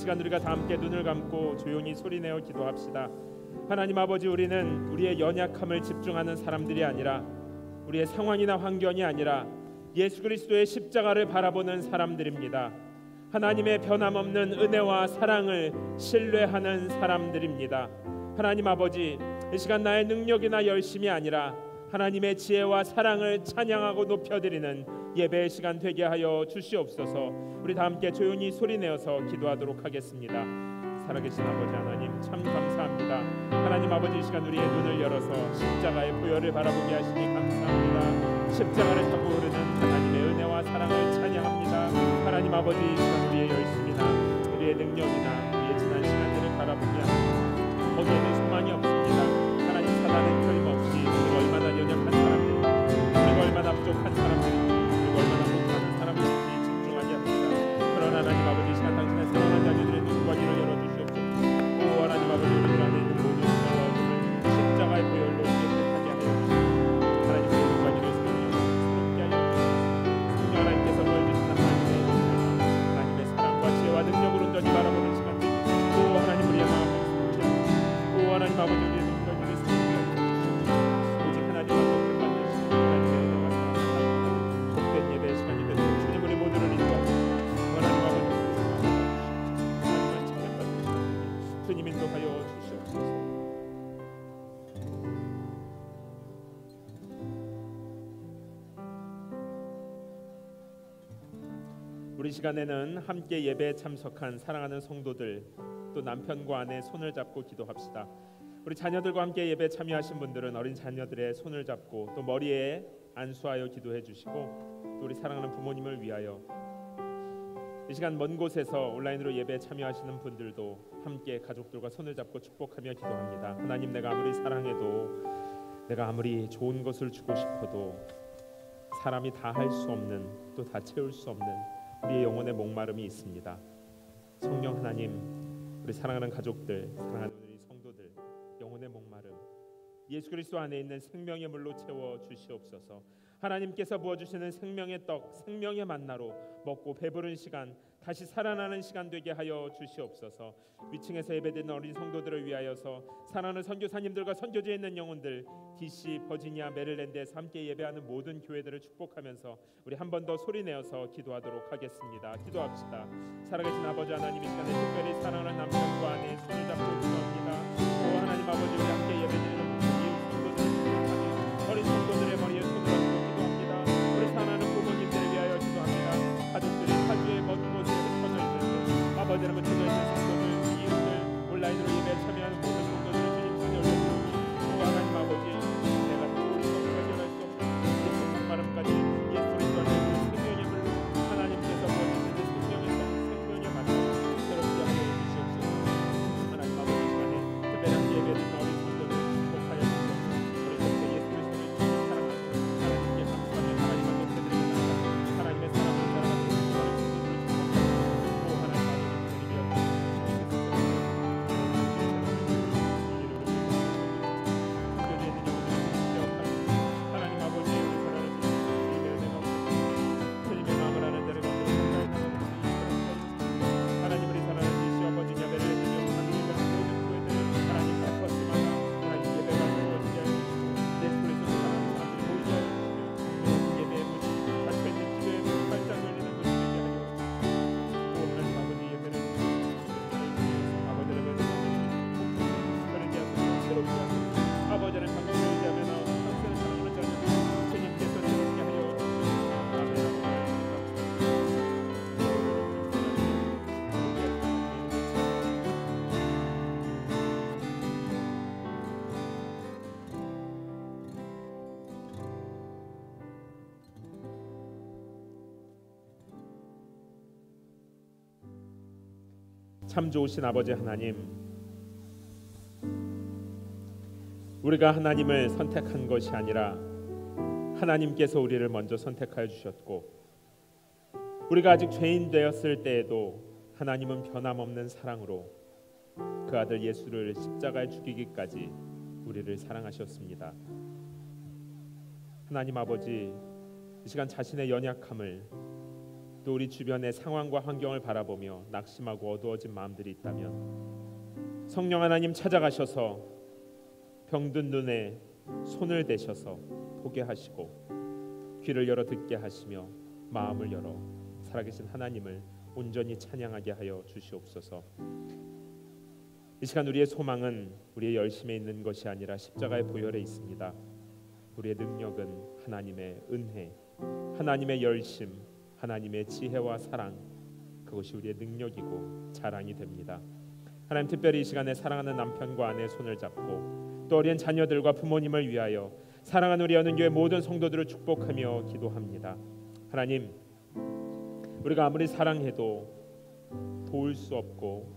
시간 우리가 다 함께 눈을 감고 조용히 소리내어 기도합시다. 하나님 아버지, 우리는 우리의 연약함을 집중하는 사람들이 아니라, 우리의 상황이나 환경이 아니라 예수 그리스도의 십자가를 바라보는 사람들입니다. 하나님의 변함없는 은혜와 사랑을 신뢰하는 사람들입니다. 하나님 아버지, 이 시간 나의 능력이나 열심이 아니라 하나님의 지혜와 사랑을 찬양하고 높여드리는 예배의 시간 되게 하여 주시옵소서. 우리 다 함께 조용히 소리내어서 기도하도록 하겠습니다. 살아계신 아버지 하나님, 참 감사합니다. 하나님 아버지, 이 시간 우리의 눈을 열어서 십자가의 보혈을 바라보게 하시니 감사합니다. 십자가를 타고 오르는 하나님의 은혜와 사랑을 찬양합니다. 하나님 아버지, 이 시간 우리의 열심이나 우리의 능력이나 우리의 지난 시간들을 바라보게 합니다. 거기에는 소망이 없습니다. 하나님, 사단은 틀림없이 우리가 얼마나 연약한 사람들인지, 우리가 얼마나 부족한 사람들인지, 우리가 얼마나 못하는 사람들인지 집중하게 합니다. 그러나 하나님 아버지, 이 시간 당신의 사랑하는 자녀들의 눈과 귀를 열어주시옵소서. 오 하나님 아버지, 우리들 안에 있는 모든 죄와 십자가의 보혈로 깨끗하게 하여 주시옵소서. 하나님, 우리의 눈과 귀를 새롭게 하여 주시옵소서. 성령 하나님께서 보여주신 하나님의 사랑과 지혜와 능력을 온전히 바라보는 시간 되기. 오 하나님, 우리의 마음을 새롭게 하여 주시옵소서. 오 하나님 아버지, 우리의 눈과 귀를 새롭게 하여 주시옵소서. 오직 하나님만 높게 받으시고 하나님의 은혜와 사랑을 복된 예배의 시간이 되도록 주님 우리 모두를 인도하시옵소서. 하나님 아버지, 하나님만 찬양받는 시간 주님 인도하여 주시옵소서. 우리 시간에는 함께 예배에 참석한 사랑하는 성도들, 또 남편과 아내 손을 잡고 기도합시다. 우리 자녀들과 함께 예배에 참여하신 분들은 어린 자녀들의 손을 잡고 또 머리에 안수하여 기도해 주시고, 또 우리 사랑하는 부모님을 위하여 이 시간 먼 곳에서 온라인으로 예배에 참여하시는 분들도 함께 가족들과 손을 잡고 축복하며 기도합니다. 하나님, 내가 아무리 사랑해도, 내가 아무리 좋은 것을 주고 싶어도 사람이 다 할 수 없는, 또 다 채울 수 없는 우리의 영혼의 목마름이 있습니다. 성령 하나님, 우리 사랑하는 가족들, 사랑하는 우리 성도들 영혼의 목마름 예수 그리스도 안에 있는 생명의 물로 채워 주시옵소서. 하나님께서 부어주시는 생명의 떡, 생명의 만나로 먹고 배부른 시간, 다시 살아나는 시간 되게 하여 주시옵소서. 위층에서 예배드리는 어린 성도들을 위하여서 사랑하는 선교사님들과 선교지에 있는 영혼들, DC, 버지니아, 메릴랜드에서 함께 예배하는 모든 교회들을 축복하면서 우리 한 번 더 소리내어서 기도하도록 하겠습니다. 기도합시다. 살아계신 아버지 하나님, 이 시간에 특별히 사랑하는 남편과 아내의 손을 잡고 기도합니다. 오 하나님 아버지, 우리 함께 예배드리는 어린 성도들의 머리에 손을 얹고 기도합니다. 우리 사랑하는 부모님들을 위하여 기도합니다. 가족들이 타주의 먼 곳에 흩어져 있는데 아버지 여러분, 찾아 있는 성도들, 이웃들, 온라인으로 예배에 참여하는 모든 성도들을 주님 손에 올려드립니다. 오 하나님 아버지, 내가 좋은 것을 발견할 수 없는 예수 목마름까지 예수 그리스도 안에 있는 생명의 물로 하나님께서 보여주시는 생명의 떡, 생명의 만나 새롭게 하여 주시옵소서. 하나님 아버지, 이 시간에 특별히 함께 예배드리는 어린 성도들 축복하여 주시옵소서. 참 좋으신 아버지 하나님, 우리가 하나님을 선택한 것이 아니라 하나님께서 우리를 먼저 선택하여 주셨고, 우리가 아직 죄인 되었을 때에도 하나님은 변함없는 사랑으로 그 아들 예수를 십자가에 죽이기까지 우리를 사랑하셨습니다. 하나님 아버지, 이 시간 자신의 연약함을 또 우리 주변의 상황과 환경을 바라보며 낙심하고 어두워진 마음들이 있다면 성령 하나님 찾아가셔서 병든 눈에 손을 대셔서 보게 하시고 귀를 열어 듣게 하시며 마음을 열어 살아계신 하나님을 온전히 찬양하게 하여 주시옵소서. 이 시간 우리의 소망은 우리의 열심에 있는 것이 아니라 십자가의 보혈에 있습니다. 우리의 능력은 하나님의 은혜, 하나님의 열심, 하나님의 지혜와 사랑, 그것이 우리의 능력이고 자랑이 됩니다. 하나님, 특별히 이 시간에 사랑하는 남편과 아내의 손을 잡고 또 어린 자녀들과 부모님을 위하여 사랑하는 우리 연은교회 모든 성도들을 축복하며 기도합니다. 하나님, 우리가 아무리 사랑해도 도울 수 없고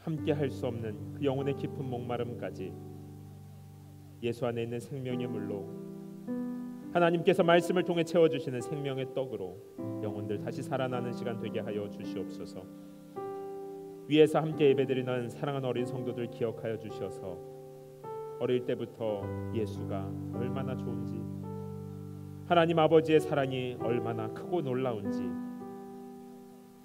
함께 할 수 없는 그 영혼의 깊은 목마름까지 예수 안에 있는 생명의 물로 하나님께서 말씀을 통해 채워주시는 생명의 떡으로 영혼들 다시 살아나는 시간 되게 하여 주시옵소서. 위에서 함께 예배드리는 사랑하는 어린 성도들 기억하여 주셔서 어릴 때부터 예수가 얼마나 좋은지, 하나님 아버지의 사랑이 얼마나 크고 놀라운지,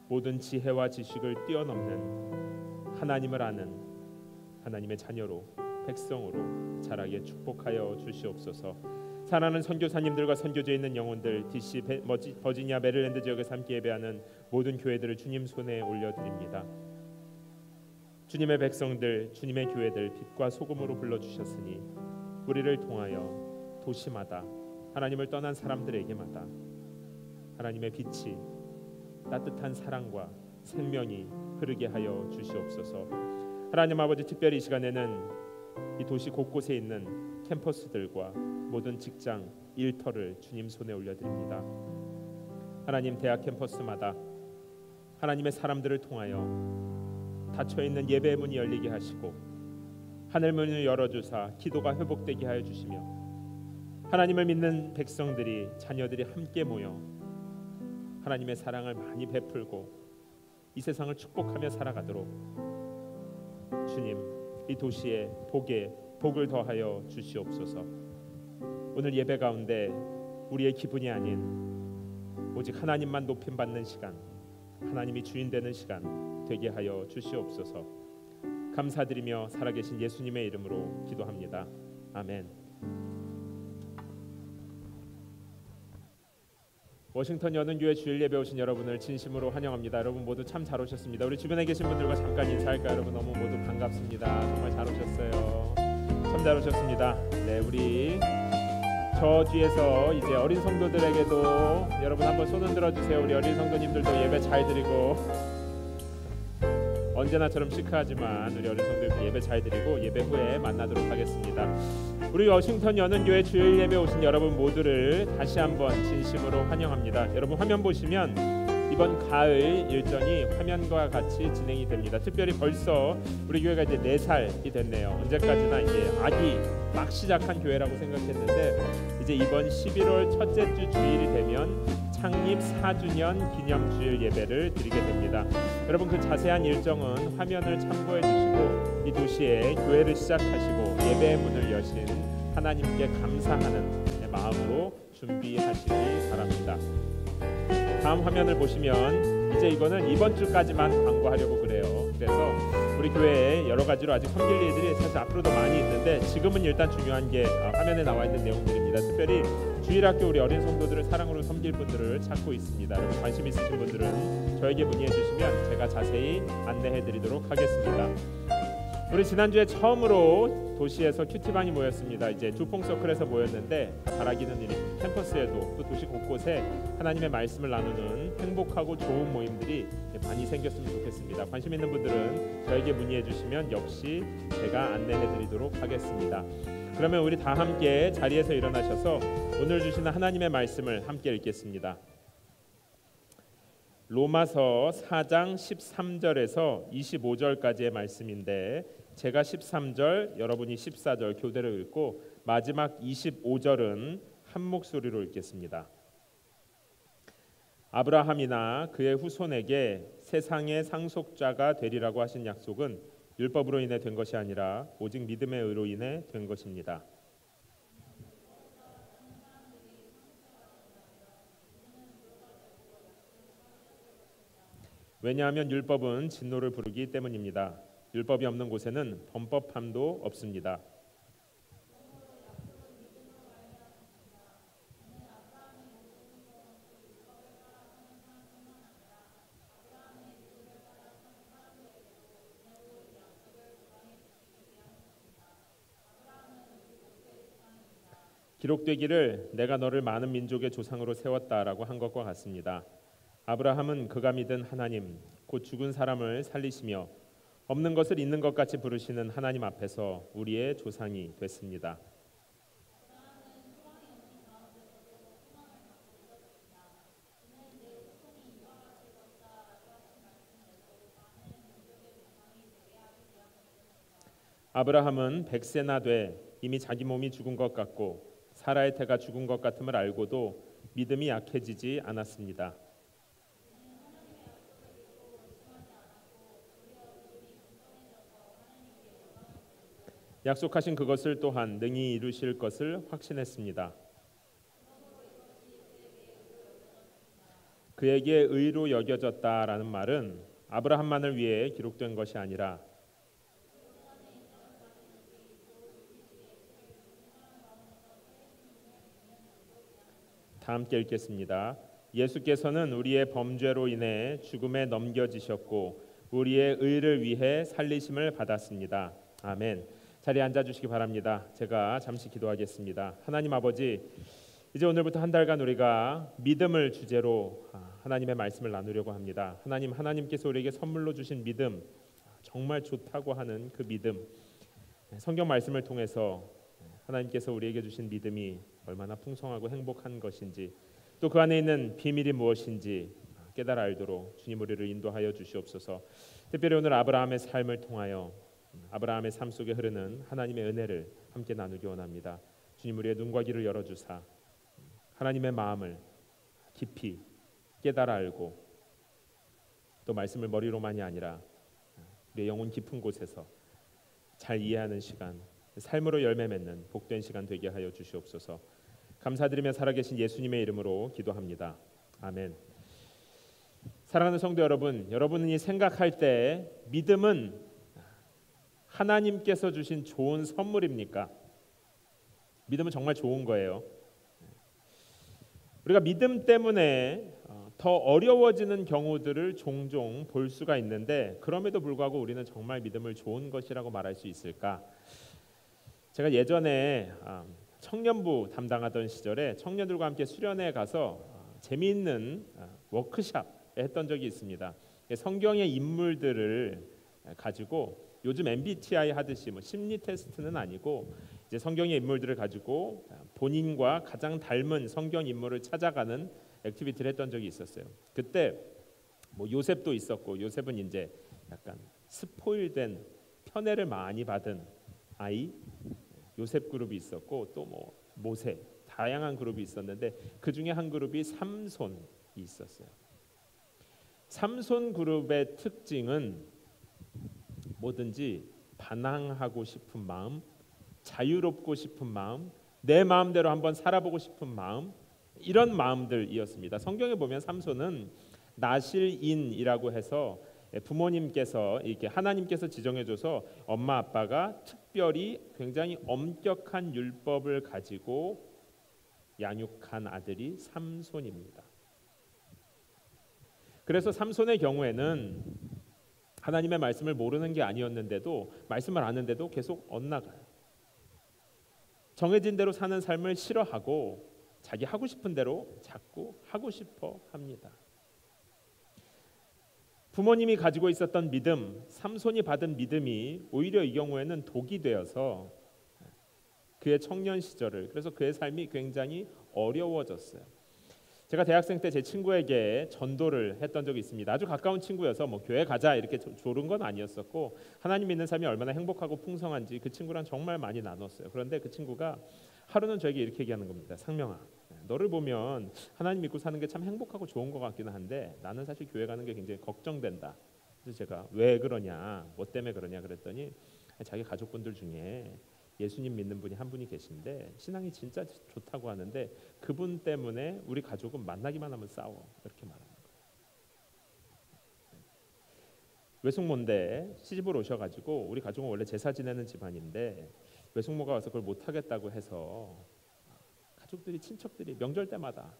모든 지혜와 지식을 뛰어넘는 하나님을 아는 하나님의 자녀로, 백성으로 자라게 축복하여 주시옵소서. 사랑하는 선교사님들과 선교지에 있는 영혼들, DC, 버지니아, 메릴랜드 지역에서 함께 예배하는 모든 교회들을 주님 손에 올려드립니다. 주님의 백성들, 주님의 교회들 빛과 소금으로 불러주셨으니 우리를 통하여 도시마다, 하나님을 떠난 사람들에게마다 하나님의 빛이, 따뜻한 사랑과 생명이 흐르게 하여 주시옵소서. 하나님 아버지, 특별히 이 시간에는 이 도시 곳곳에 있는 캠퍼스들과 모든 직장, 일터를 주님 손에 올려드립니다. 하나님, 대학 캠퍼스마다 하나님의 사람들을 통하여 닫혀있는 예배의 문이 열리게 하시고 하늘 문을 열어주사 기도가 회복되게 하여 주시며 하나님을 믿는 백성들이, 자녀들이 함께 모여 하나님의 사랑을 많이 베풀고 이 세상을 축복하며 살아가도록 주님, 이 도시에 복을 더하여 주시옵소서. 오늘 예배 가운데 우리의 기분이 아닌 오직 하나님만 높임받는 시간, 하나님이 주인 되는 시간 되게 하여 주시옵소서. 감사드리며 살아계신 예수님의 이름으로 기도합니다. 아멘. 워싱턴 연은교회 주일 예배 오신 여러분을 진심으로 환영합니다. 여러분 모두 참 잘 오셨습니다. 우리 주변에 계신 분들과 잠깐 인사할까요? 여러분 너무 모두 반갑습니다. 정말 잘 오셨어요. 참 잘 오셨습니다. 네, 우리 저 뒤에서 이제 어린 성도들에게도 여러분 한번 손 흔들어 주세요. 우리 어린 성도님들도 예배 잘 드리고, 언제나처럼 시크하지만 우리 어린 성도들 예배 잘 드리고 예배 후에 만나도록 하겠습니다. 우리 워싱턴 연은교회 주일 예배 오신 여러분 모두를 다시 한번 진심으로 환영합니다. 여러분 화면 보시면 이번 가을 일정이 화면과 같이 진행이 됩니다. 특별히 벌써 우리 교회가 이제 4살이 됐네요. 언제까지나 이제 아기 막 시작한 교회라고 생각했는데 이제 이번 11월 첫째 주 주일이 되면 창립 4주년 기념 주일 예배를 드리게 됩니다. 여러분 그 자세한 일정은 화면을 참고해 주시고 이 도시에 교회를 시작하시고 예배의 문을 여신 하나님께 감사하는 마음으로 준비하시기 바랍니다. 다음 화면을 보시면 이제 이거는 이번 주까지만 광고하려고 그래요. 그래서 우리 교회에 여러 가지로 아직 섬길 일들이 사실 앞으로도 많이 있는데 지금은 일단 중요한 게 화면에 나와 있는 내용들입니다. 특별히 주일학교 우리 어린 성도들을 사랑으로 섬길 분들을 찾고 있습니다. 여러분 관심 있으신 분들은 저에게 문의해 주시면 제가 자세히 안내해 드리도록 하겠습니다. 우리 지난주에 처음으로 도시에서 큐티반이 모였습니다. 이제 주퐁서클에서 모였는데 바라기는 일이 캠퍼스에도 또 도시 곳곳에 하나님의 말씀을 나누는 행복하고 좋은 모임들이 많이 생겼으면 좋겠습니다. 관심 있는 분들은 저에게 문의해 주시면 역시 제가 안내해 드리도록 하겠습니다. 그러면 우리 다 함께 자리에서 일어나셔서 오늘 주시는 하나님의 말씀을 함께 읽겠습니다. 로마서 4장 13절에서 25절까지의 말씀인데 제가 13절, 여러분이 14절 교대로 읽고 마지막 25절은 한 목소리로 읽겠습니다. 아브라함이나 그의 후손에게 세상의 상속자가 되리라고 하신 약속은 율법으로 인해 된 것이 아니라 오직 믿음의 의로 인해 된 것입니다. 왜냐하면 율법은 진노를 부르기 때문입니다. 율법이 없는 곳에는 범법함도 없습니다. 기록되기를 내가 너를 많은 민족의 조상으로 세웠다라고 한 것과 같습니다. 아브라함은 그가 믿은 하나님, 곧 죽은 사람을 살리시며 없는 것을 있는 것 같이 부르시는 하나님 앞에서 우리의 조상이 됐습니다. 아브라함은 100세나 돼 이미 자기 몸이 죽은 것 같고 사라의 태가 죽은 것 같음을 알고도 믿음이 약해지지 않았습니다. 약속하신 그것을 또한 능히 이루실 것을 확신했습니다. 그에게 의로 여겨졌다라는 말은 아브라함만을 위해 기록된 것이 아니라 다 함께 읽겠습니다. 예수께서는 우리의 범죄로 인해 죽음에 넘겨지셨고 우리의 의를 위해 살리심을 받았습니다. 아멘. 자리에 앉아주시기 바랍니다. 제가 잠시 기도하겠습니다. 하나님 아버지, 이제 오늘부터 한 달간 우리가 믿음을 주제로 하나님의 말씀을 나누려고 합니다. 하나님께서 우리에게 선물로 주신 믿음, 정말 좋다고 하는 그 믿음, 성경 말씀을 통해서 하나님께서 우리에게 주신 믿음이 얼마나 풍성하고 행복한 것인지, 또 그 안에 있는 비밀이 무엇인지 깨달아 알도록 주님 우리를 인도하여 주시옵소서. 특별히 오늘 아브라함의 삶을 통하여 아브라함의 삶 속에 흐르는 하나님의 은혜를 함께 나누기 원합니다. 주님 우리의 눈과 귀를 열어주사 하나님의 마음을 깊이 깨달아 알고 또 말씀을 머리로만이 아니라 우리의 영혼 깊은 곳에서 잘 이해하는 시간, 삶으로 열매 맺는 복된 시간 되게 하여 주시옵소서. 감사드리며 살아계신 예수님의 이름으로 기도합니다. 아멘. 사랑하는 성도 여러분, 여러분이 생각할 때 믿음은 하나님께서 주신 좋은 선물입니까? 믿음은 정말 좋은 거예요. 우리가 믿음 때문에 더 어려워지는 경우들을 종종 볼 수가 있는데 그럼에도 불구하고 우리는 정말 믿음을 좋은 것이라고 말할 수 있을까? 제가 예전에 청년부 담당하던 시절에 청년들과 함께 수련회 가서 재미있는 워크숍 했던 적이 있습니다. 성경의 인물들을 가지고 요즘 MBTI 하듯이 심리 테스트는 아니고 이제 성경의 인물들을 가지고 본인과 가장 닮은 성경 인물을 찾아가는 액티비티를 했던 적이 있었어요. 그때 요셉도 있었고, 요셉은 이제 약간 스포일된 편애를 많이 받은 아이 요셉 그룹이 있었고, 또 모세, 다양한 그룹이 있었는데 그 중에 한 그룹이 삼손이 있었어요. 삼손 그룹의 특징은 뭐든지 반항하고 싶은 마음, 자유롭고 싶은 마음, 내 마음대로 한번 살아보고 싶은 마음, 이런 마음들이었습니다. 성경에 보면 삼손은 나실인이라고 해서 부모님께서 이렇게 하나님께서 지정해줘서 엄마 아빠가 특별히 굉장히 엄격한 율법을 가지고 양육한 아들이 삼손입니다. 그래서 삼손의 경우에는 하나님의 말씀을 모르는 게 아니었는데도 말씀을 아는데도 계속 엇나가요. 정해진 대로 사는 삶을 싫어하고 자기 하고 싶은 대로 자꾸 하고 싶어 합니다. 부모님이 가지고 있었던 믿음, 삼손이 받은 믿음이 오히려 이 경우에는 독이 되어서 그의 청년 시절을, 그래서 그의 삶이 굉장히 어려워졌어요. 제가 대학생 때 제 친구에게 전도를 했던 적이 있습니다. 아주 가까운 친구여서 교회 가자 이렇게 조른 건 아니었었고 하나님 믿는 삶이 얼마나 행복하고 풍성한지 그 친구랑 정말 많이 나눴어요. 그런데 그 친구가 하루는 저에게 이렇게 얘기하는 겁니다. 상명아, 너를 보면 하나님 믿고 사는 게 참 행복하고 좋은 것 같기는 한데 나는 사실 교회 가는 게 굉장히 걱정된다. 그래서 제가 왜 그러냐, 뭐 때문에 그러냐 그랬더니 자기 가족분들 중에 예수님 믿는 분이 한 분이 계신데 신앙이 진짜 좋다고 하는데 그분 때문에 우리 가족은 만나기만 하면 싸워, 이렇게 말하는 거예요. 외숙모인데 시집을 오셔가지고 우리 가족은 원래 제사 지내는 집안인데 외숙모가 와서 그걸 못하겠다고 해서 가족들이 친척들이 명절 때마다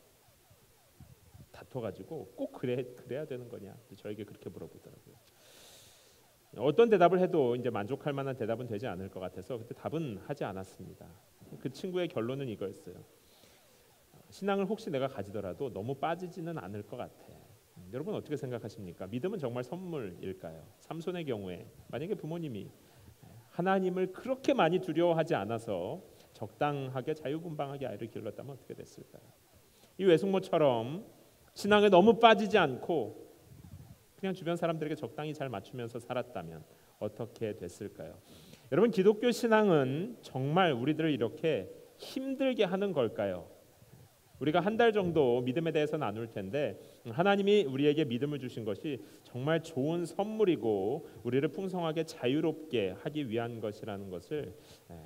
다퉈가지고 꼭 그래야 되는 거냐 저에게 그렇게 물어보더라고요. 어떤 대답을 해도 이제 만족할 만한 대답은 되지 않을 것 같아서 그때 답은 하지 않았습니다. 그 친구의 결론은 이거였어요. 신앙을 혹시 내가 가지더라도 너무 빠지지는 않을 것 같아. 여러분 어떻게 생각하십니까? 믿음은 정말 선물일까요? 삼손의 경우에 만약에 부모님이 하나님을 그렇게 많이 두려워하지 않아서 적당하게 자유분방하게 아이를 길렀다면 어떻게 됐을까요? 이 외숙모처럼 신앙에 너무 빠지지 않고 그냥 주변 사람들에게 적당히 잘 맞추면서 살았다면 어떻게 됐을까요? 여러분 기독교 신앙은 정말 우리들을 이렇게 힘들게 하는 걸까요? 우리가 한 달 정도 믿음에 대해서 나눌 텐데 하나님이 우리에게 믿음을 주신 것이 정말 좋은 선물이고 우리를 풍성하게 자유롭게 하기 위한 것이라는 것을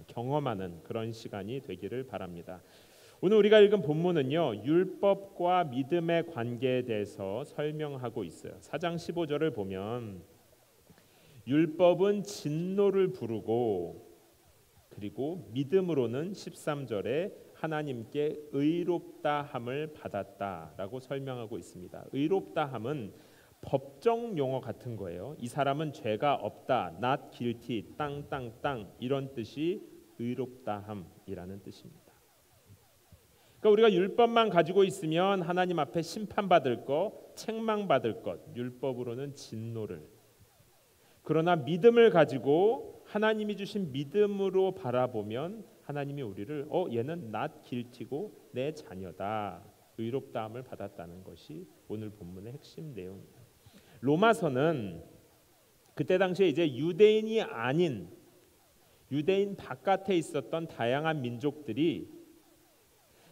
경험하는 그런 시간이 되기를 바랍니다. 오늘 우리가 읽은 본문은요 율법과 믿음의 관계에 대해서 설명하고 있어요. 4장 15절을 보면 율법은 진노를 부르고 그리고 믿음으로는 13절에 하나님께 의롭다함을 받았다라고 설명하고 있습니다. 의롭다함은 법정 용어 같은 거예요. 이 사람은 죄가 없다, not guilty, 땅땅땅 이런 뜻이 의롭다함이라는 뜻입니다. 그러니까 우리가 율법만 가지고 있으면 하나님 앞에 심판받을 것, 책망받을 것, 율법으로는 진노를. 그러나 믿음을 가지고 하나님이 주신 믿음으로 바라보면 하나님이 우리를 얘는 not guilty고 내 자녀다. 의롭다함을 받았다는 것이 오늘 본문의 핵심 내용이에요. 로마서는 그때 당시에 이제 유대인이 아닌 유대인 바깥에 있었던 다양한 민족들이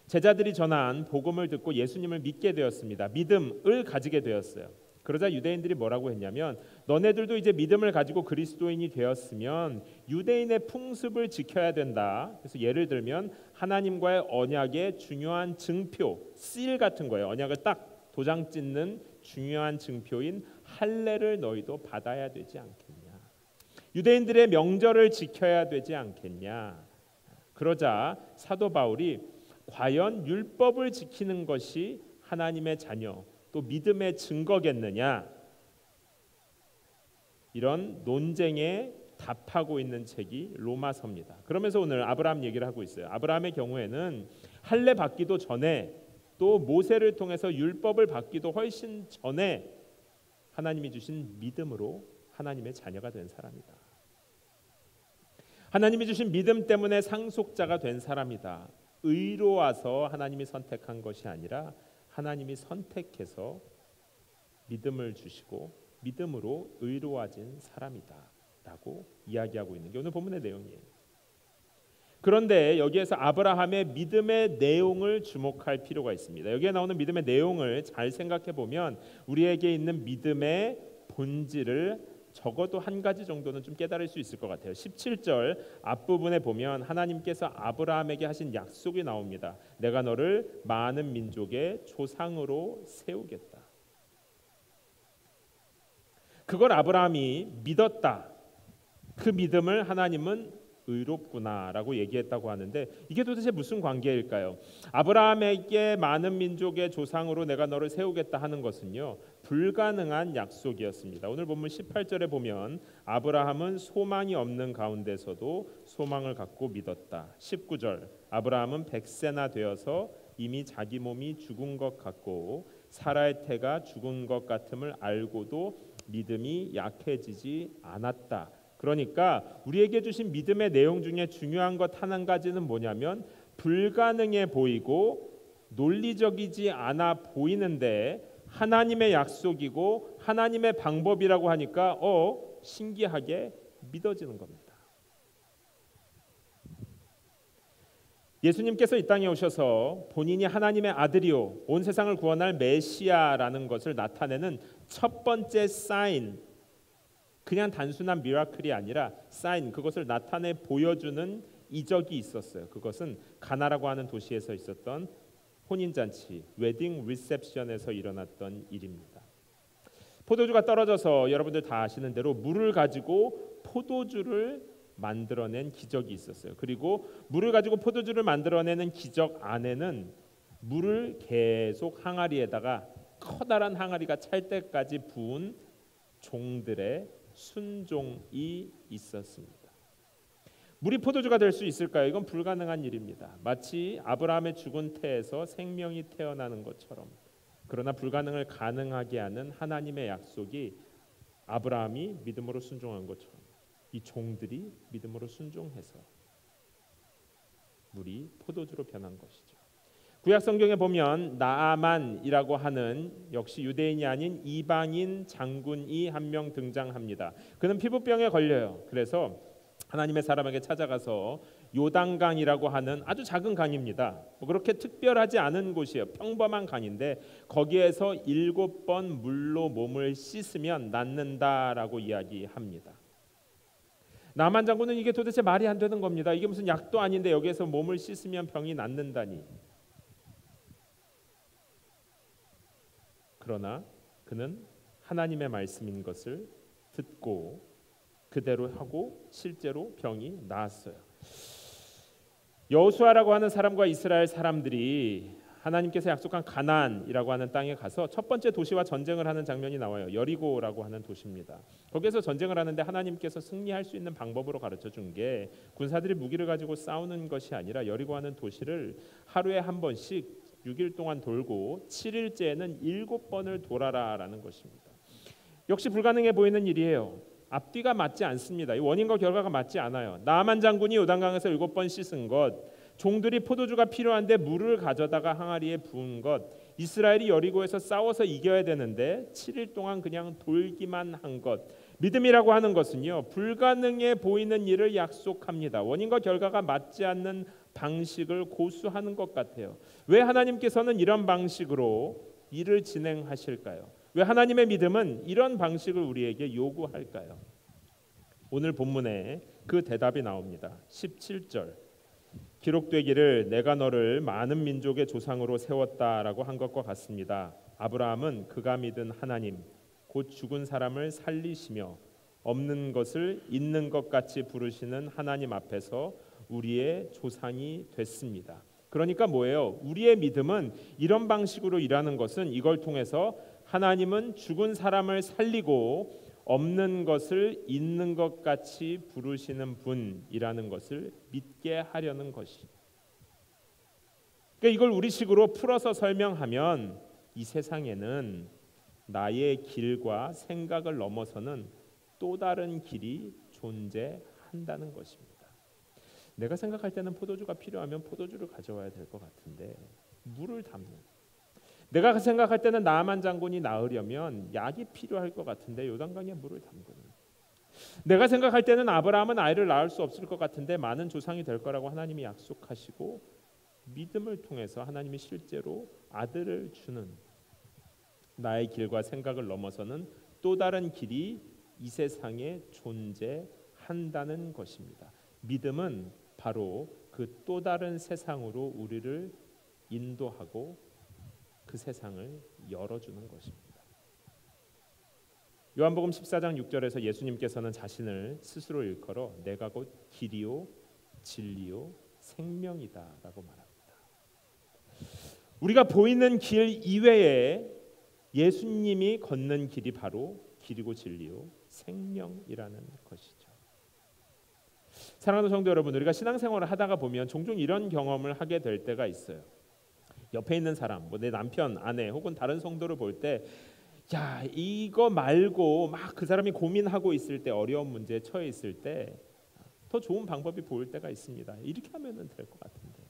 제자들이 전한 복음을 듣고 예수님을 믿게 되었습니다. 믿음을 가지게 되었어요. 그러자 유대인들이 뭐라고 했냐면 너네들도 이제 믿음을 가지고 그리스도인이 되었으면 유대인의 풍습을 지켜야 된다. 그래서 예를 들면 하나님과의 언약의 중요한 증표, 씰 같은 거예요. 언약을 딱 도장 찍는 중요한 증표인 할례를 너희도 받아야 되지 않겠냐. 유대인들의 명절을 지켜야 되지 않겠냐. 그러자 사도 바울이 과연 율법을 지키는 것이 하나님의 자녀 또 믿음의 증거겠느냐 이런 논쟁에 답하고 있는 책이 로마서입니다. 그러면서 오늘 아브라함 얘기를 하고 있어요. 아브라함의 경우에는 할례 받기도 전에 또 모세를 통해서 율법을 받기도 훨씬 전에 하나님이 주신 믿음으로 하나님의 자녀가 된 사람이다. 하나님이 주신 믿음 때문에 상속자가 된 사람이다. 의로워서 하나님이 선택한 것이 아니라 하나님이 선택해서 믿음을 주시고 믿음으로 의로워진 사람이다 라고 이야기하고 있는 게 오늘 본문의 내용이에요. 그런데 여기에서 아브라함의 믿음의 내용을 주목할 필요가 있습니다. 여기에 나오는 믿음의 내용을 잘 생각해 보면 우리에게 있는 믿음의 본질을 적어도 한 가지 정도는 좀 깨달을 수 있을 것 같아요. 17절 앞부분에 보면 하나님께서 아브라함에게 하신 약속이 나옵니다. 내가 너를 많은 민족의 조상으로 세우겠다. 그걸 아브라함이 믿었다. 그 믿음을 하나님은 의롭구나라고 얘기했다고 하는데 이게 도대체 무슨 관계일까요? 아브라함에게 많은 민족의 조상으로 내가 너를 세우겠다 하는 것은요 불가능한 약속이었습니다. 오늘 본문 18절에 보면 아브라함은 소망이 없는 가운데서도 소망을 갖고 믿었다. 19절 아브라함은 100세나 되어서 이미 자기 몸이 죽은 것 같고 사라의 태가 죽은 것 같음을 알고도 믿음이 약해지지 않았다. 그러니까 우리에게 주신 믿음의 내용 중에 중요한 것 한 가지는 뭐냐면 불가능해 보이고 논리적이지 않아 보이는데 하나님의 약속이고 하나님의 방법이라고 하니까 신기하게 믿어지는 겁니다. 예수님께서 이 땅에 오셔서 본인이 하나님의 아들이요 온 세상을 구원할 메시아라는 것을 나타내는 첫 번째 사인, 그냥 단순한 미라클이 아니라 사인, 그것을 나타내 보여주는 이적이 있었어요. 그것은 가나라고 하는 도시에서 있었던 혼인잔치, 웨딩 리셉션에서 일어났던 일입니다. 포도주가 떨어져서 여러분들 다 아시는 대로 물을 가지고 포도주를 만들어낸 기적이 있었어요. 그리고 물을 가지고 포도주를 만들어내는 기적 안에는 물을 계속 항아리에다가 커다란 항아리가 찰 때까지 부은 종들의 순종이 있었습니다. 물이 포도주가 될 수 있을까요? 이건 불가능한 일입니다. 마치 아브라함의 죽은 태에서 생명이 태어나는 것처럼. 그러나 불가능을 가능하게 하는 하나님의 약속이 아브라함이 믿음으로 순종한 것처럼 이 종들이 믿음으로 순종해서 물이 포도주로 변한 것이죠. 구약 성경에 보면 나아만이라고 하는 역시 유대인이 아닌 이방인 장군이 한 명 등장합니다. 그는 피부병에 걸려요. 그래서 하나님의 사람에게 찾아가서 요단강이라고 하는 아주 작은 강입니다. 그렇게 특별하지 않은 곳이에요. 평범한 강인데 거기에서 7번 물로 몸을 씻으면 낫는다라고 이야기합니다. 나만 장군은 이게 도대체 말이 안 되는 겁니다. 이게 무슨 약도 아닌데 여기에서 몸을 씻으면 병이 낫는다니. 그러나 그는 하나님의 말씀인 것을 듣고 그대로 하고 실제로 병이 나았어요. 여호수아라고 하는 사람과 이스라엘 사람들이 하나님께서 약속한 가나안이라고 하는 땅에 가서 첫 번째 도시와 전쟁을 하는 장면이 나와요. 여리고라고 하는 도시입니다. 거기에서 전쟁을 하는데 하나님께서 승리할 수 있는 방법으로 가르쳐 준 게 군사들이 무기를 가지고 싸우는 것이 아니라 여리고 하는 도시를 하루에 한 번씩 6일 동안 돌고 7일째에는 7번을 돌아라라는 것입니다. 역시 불가능해 보이는 일이에요. 앞뒤가 맞지 않습니다. 이 원인과 결과가 맞지 않아요. 나아만 장군이 요단강에서 7번 씻은 것, 종들이 포도주가 필요한데 물을 가져다가 항아리에 부은 것, 이스라엘이 여리고에서 싸워서 이겨야 되는데 7일 동안 그냥 돌기만 한 것. 믿음이라고 하는 것은요, 불가능해 보이는 일을 약속합니다. 원인과 결과가 맞지 않는 방식을 고수하는 것 같아요. 왜 하나님께서는 이런 방식으로 일을 진행하실까요? 왜 하나님의 믿음은 이런 방식을 우리에게 요구할까요? 오늘 본문에 그 대답이 나옵니다. 17절. 기록되기를 내가 너를 많은 민족의 조상으로 세웠다라고 한 것과 같습니다. 아브라함은 그가 믿은 하나님 곧 죽은 사람을 살리시며 없는 것을 있는 것 같이 부르시는 하나님 앞에서 우리의 조상이 됐습니다. 그러니까 뭐예요? 우리의 믿음은 이런 방식으로 일하는 것은 이걸 통해서 하나님은 죽은 사람을 살리고 없는 것을 있는 것 같이 부르시는 분이라는 것을 믿게 하려는 것이. 그러니까 이걸 우리식으로 풀어서 설명하면 이 세상에는 나의 길과 생각을 넘어서는 또 다른 길이 존재한다는 것입니다. 내가 생각할 때는 포도주가 필요하면 포도주를 가져와야 될 것 같은데 물을 담는, 내가 생각할 때는 나아만 장군이 나으려면 약이 필요할 것 같은데 요단강에 물을 담그는, 내가 생각할 때는 아브라함은 아이를 낳을 수 없을 것 같은데 많은 조상이 될 거라고 하나님이 약속하시고 믿음을 통해서 하나님이 실제로 아들을 주는, 나의 길과 생각을 넘어서는 또 다른 길이 이 세상에 존재한다는 것입니다. 믿음은 바로 그 또 다른 세상으로 우리를 인도하고 그 세상을 열어주는 것입니다. 요한복음 14장 6절에서 예수님께서는 자신을 스스로 일컬어 내가 곧 길이요 진리요 생명이다 라고 말합니다. 우리가 보이는 길 이외에 예수님이 걷는 길이 바로 길이고 진리요 생명이라는 것이죠. 사랑하는 성도 여러분, 우리가 신앙생활을 하다가 보면 종종 이런 경험을 하게 될 때가 있어요. 옆에 있는 사람, 내 남편, 아내 혹은 다른 성도를 볼 때, 야, 이거 말고 막 그 사람이 고민하고 있을 때, 어려운 문제에 처해 있을 때 더 좋은 방법이 보일 때가 있습니다. 이렇게 하면 될 것 같은데.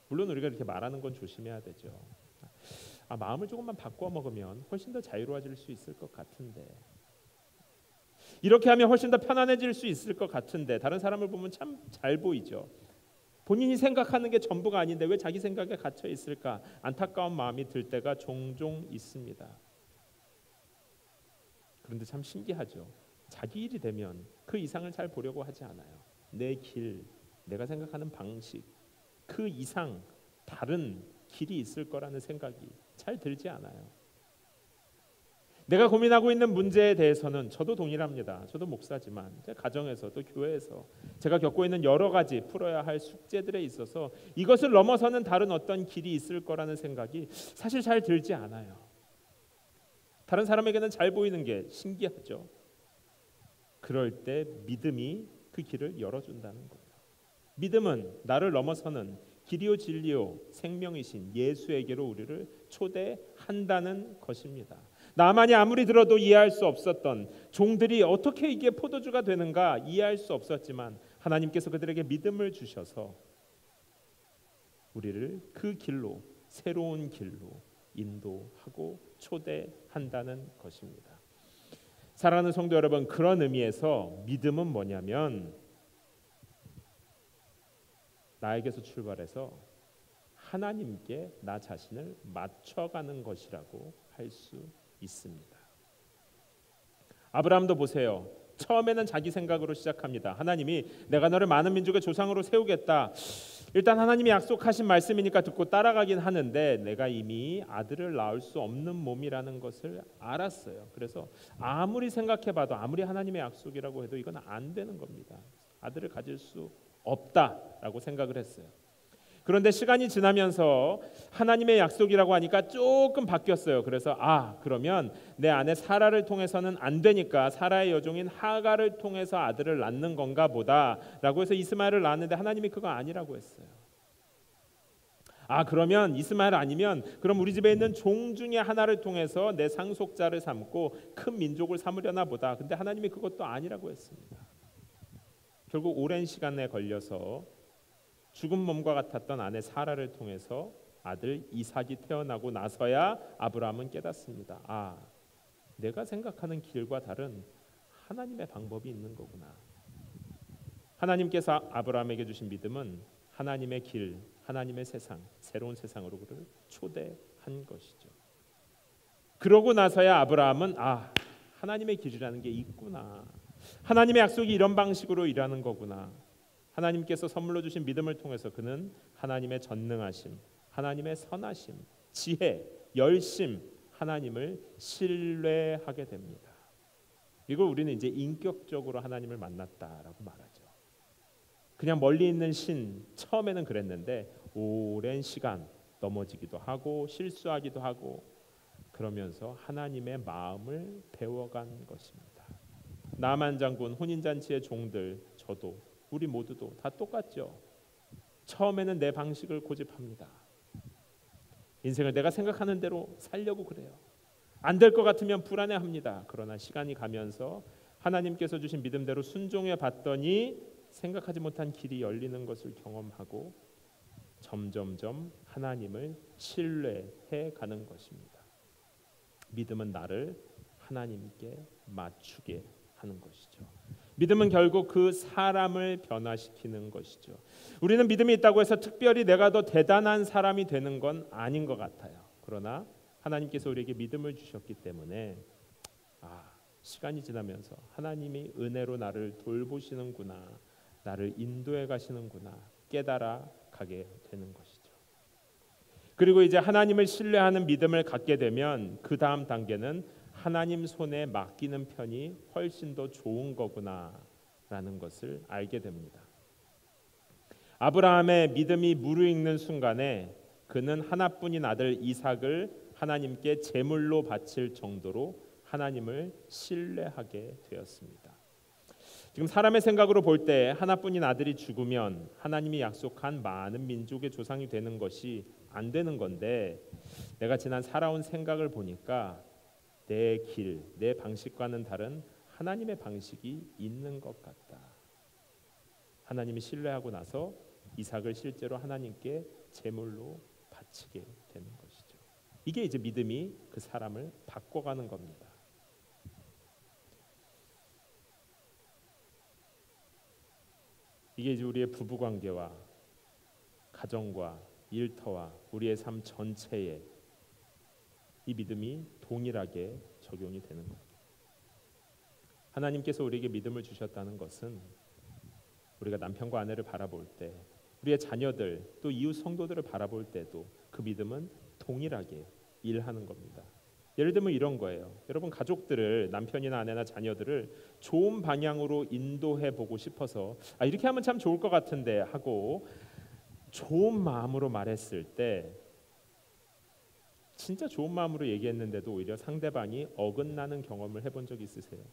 물론 우리가 이렇게 말하는 건 조심해야 되죠. 마음을 조금만 바꿔 먹으면 훨씬 더 자유로워질 수 있을 것 같은데, 이렇게 하면 훨씬 더 편안해질 수 있을 것 같은데, 다른 사람을 보면 참 잘 보이죠. 본인이 생각하는 게 전부가 아닌데 왜 자기 생각에 갇혀 있을까? 안타까운 마음이 들 때가 종종 있습니다. 그런데 참 신기하죠. 자기 일이 되면 그 이상을 잘 보려고 하지 않아요. 내 길, 내가 생각하는 방식, 그 이상 다른 길이 있을 거라는 생각이 잘 들지 않아요. 내가 고민하고 있는 문제에 대해서는 저도 동일합니다. 저도 목사지만 제 가정에서 또 교회에서 제가 겪고 있는 여러 가지 풀어야 할 숙제들에 있어서 이것을 넘어서는 다른 어떤 길이 있을 거라는 생각이 사실 잘 들지 않아요. 다른 사람에게는 잘 보이는 게 신기하죠. 그럴 때 믿음이 그 길을 열어준다는 거예요. 믿음은 나를 넘어서는 길이요 진리요 생명이신 예수에게로 우리를 초대한다는 것입니다. 나만이 아무리 들어도 이해할 수 없었던 종들이 어떻게 이게 포도주가 되는가 이해할 수 없었지만 하나님께서 그들에게 믿음을 주셔서 우리를 그 길로 새로운 길로 인도하고 초대한다는 것입니다. 사랑하는 성도 여러분, 그런 의미에서 믿음은 뭐냐면 나에게서 출발해서 하나님께 나 자신을 맞춰가는 것이라고 할 수 있습니다. 아브라함도 보세요. 처음에는 자기 생각으로 시작합니다. 하나님이 내가 너를 많은 민족의 조상으로 세우겠다. 일단 하나님이 약속하신 말씀이니까 듣고 따라가긴 하는데 내가 이미 아들을 낳을 수 없는 몸이라는 것을 알았어요. 그래서 아무리 생각해봐도 아무리 하나님의 약속이라고 해도 이건 안 되는 겁니다. 아들을 가질 수 없다라고 생각을 했어요. 그런데 시간이 지나면서 하나님의 약속이라고 하니까 조금 바뀌었어요. 그래서 그러면 내 아내 사라를 통해서는 안 되니까 사라의 여종인 하갈을 통해서 아들을 낳는 건가 보다라고 해서 이스마엘을 낳았는데 하나님이 그거 아니라고 했어요. 그러면 이스마엘 아니면 그럼 우리 집에 있는 종 중에 하나를 통해서 내 상속자를 삼고 큰 민족을 삼으려나 보다. 근데 하나님이 그것도 아니라고 했습니다. 결국 오랜 시간에 걸려서 죽은 몸과 같았던 아내 사라를 통해서 아들 이삭이 태어나고 나서야 아브라함은 깨닫습니다. 내가 생각하는 길과 다른 하나님의 방법이 있는 거구나. 하나님께서 아브라함에게 주신 믿음은 하나님의 길, 하나님의 세상, 새로운 세상으로 그를 초대한 것이죠. 그러고 나서야 아브라함은 하나님의 길이라는 게 있구나. 하나님의 약속이 이런 방식으로 일하는 거구나. 하나님께서 선물로 주신 믿음을 통해서 그는 하나님의 전능하심, 하나님의 선하심, 지혜, 열심, 하나님을 신뢰하게 됩니다. 이걸 우리는 이제 인격적으로 하나님을 만났다라고 말하죠. 그냥 멀리 있는 신, 처음에는 그랬는데 오랜 시간 넘어지기도 하고 실수하기도 하고 그러면서 하나님의 마음을 배워간 것입니다. 나만 장군, 혼인잔치의 종들, 저도 우리 모두도 다 똑같죠. 처음에는 내 방식을 고집합니다. 인생을 내가 생각하는 대로 살려고 그래요. 안 될 것 같으면 불안해합니다. 그러나 시간이 가면서 하나님께서 주신 믿음대로 순종해 봤더니 생각하지 못한 길이 열리는 것을 경험하고 점점점 하나님을 신뢰해 가는 것입니다. 믿음은 나를 하나님께 맞추게 하는 것이죠. 믿음은 결국 그 사람을 변화시키는 것이죠. 우리는 믿음이 있다고 해서 특별히 내가 더 대단한 사람이 되는 건 아닌 것 같아요. 그러나 하나님께서 우리에게 믿음을 주셨기 때문에 시간이 지나면서 하나님이 은혜로 나를 돌보시는구나, 나를 인도해 가시는구나 깨달아 가게 되는 것이죠. 그리고 이제 하나님을 신뢰하는 믿음을 갖게 되면 그 다음 단계는 하나님 손에 맡기는 편이 훨씬 더 좋은 거구나라는 것을 알게 됩니다. 아브라함의 믿음이 무르익는 순간에 그는 하나뿐인 아들 이삭을 하나님께 제물로 바칠 정도로 하나님을 신뢰하게 되었습니다. 지금 사람의 생각으로 볼 때 하나뿐인 아들이 죽으면 하나님이 약속한 많은 민족의 조상이 되는 것이 안 되는 건데 내가 지난 살아온 생각을 보니까 내 길, 내 방식과는 다른 하나님의 방식이 있는 것 같다. 하나님이 신뢰하고 나서 이삭을 실제로 하나님께 제물로 바치게 되는 것이죠. 이게 이제 믿음이 그 사람을 바꿔가는 겁니다. 이게 이제 우리의 부부관계와 가정과 일터와 우리의 삶 전체에 이 믿음이 동일하게 적용이 되는 겁니다. 하나님께서 우리에게 믿음을 주셨다는 것은 우리가 남편과 아내를 바라볼 때, 우리의 자녀들 또 이웃 성도들을 바라볼 때도 그 믿음은 동일하게 일하는 겁니다. 예를 들면 이런 거예요. 여러분 가족들을, 남편이나 아내나 자녀들을 좋은 방향으로 인도해 보고 싶어서 이렇게 하면 참 좋을 것 같은데 하고 좋은 마음으로 말했을 때, 진짜 좋은 마음으로 얘기했는데도 오히려 상대방이 어긋나는 경험을 해본 적 있으세요?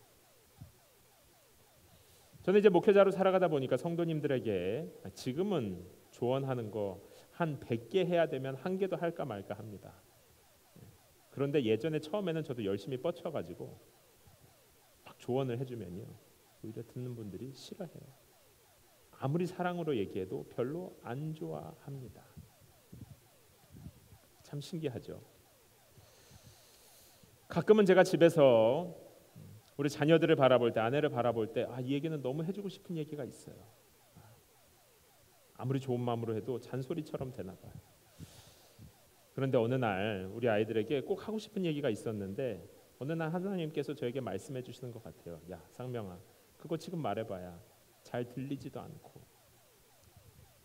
저는 이제 목회자로 살아가다 보니까 성도님들에게 지금은 조언하는 거 한 100개 해야 되면 한 개도 할까 말까 합니다. 그런데 예전에 처음에는 저도 열심히 뻗쳐가지고 막 조언을 해주면요, 오히려 듣는 분들이 싫어해요. 아무리 사랑으로 얘기해도 별로 안 좋아합니다. 참 신기하죠. 가끔은 제가 집에서 우리 자녀들을 바라볼 때, 아내를 바라볼 때 이 얘기는 너무 해주고 싶은 얘기가 있어요. 아무리 좋은 마음으로 해도 잔소리처럼 되나 봐요. 그런데 어느 날 우리 아이들에게 꼭 하고 싶은 얘기가 있었는데 어느 날 하나님께서 저에게 말씀해 주시는 것 같아요. 야, 상명아, 그거 지금 말해봐야 잘 들리지도 않고